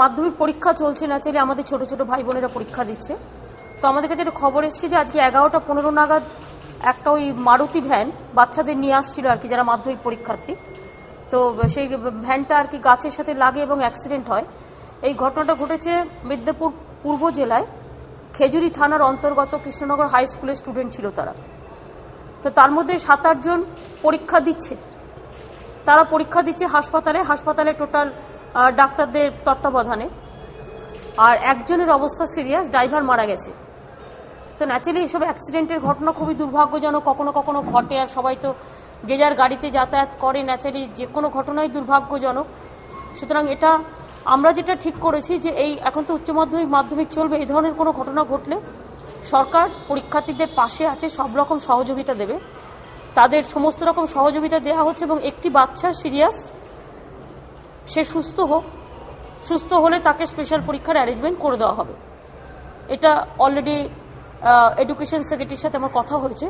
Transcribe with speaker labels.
Speaker 1: মাধ্যমিক পরীক্ষা চলছে না, চাইলে আমাদের ছোট ছোট ভাই বোনেরা পরীক্ষা দিচ্ছে। তো আমাদের কাছে একটা খবর এসেছে যে আজকে 11:15 নাগাদ একটা ওই মারুতি ভ্যান বাচ্চাদের নিয়ে আসছিল আর কি, যারা মাধ্যমিক পরীক্ষার্থী। তো সেই ভ্যানটা আর কি গাছের সাথে লাগে এবং অ্যাক্সিডেন্ট হয়। এই ঘটনাটা ঘটেছে মেদিনীপুর পূর্ব জেলায় খেজুরি থানার অন্তর্গত কৃষ্ণনগর হাই স্কুলের স্টুডেন্ট ছিল তারা। তো তার মধ্যে 7-8 জন পরীক্ষা দিচ্ছে। তারা পরীক্ষা দিচ্ছে হাসপাতালে টোটাল ডাক্তারদের তত্ত্বাবধানে। আর একজনের অবস্থা সিরিয়াস, ড্রাইভার মারা গেছে। তো ন্যাচারালি এসব অ্যাক্সিডেন্টের ঘটনা খুবই দুর্ভাগ্যজনক, কখনো কখনো ঘটে। আর সবাই তো যে যার গাড়িতে যাতায়াত করে, ন্যাচারালি যে কোনো ঘটনাই দুর্ভাগ্যজনক। সুতরাং এটা আমরা যেটা ঠিক করেছি যে এই এখন তো উচ্চ মাধ্যমিক চলবে, এই ধরনের কোনো ঘটনা ঘটলে সরকার পরীক্ষার্থীদের পাশে আছে, সব রকম সহযোগিতা দেবে। তাদের সমস্ত রকম সহযোগিতা দেওয়া হচ্ছে এবং একটি বাচ্চা সিরিয়াস, সে সুস্থ হলে তাকে স্পেশাল পরীক্ষার অ্যারেঞ্জমেন্ট করে দেওয়া হবে। এটা অলরেডি এডুকেশন সেক্রেটারির সাথে আমার কথা হয়েছে।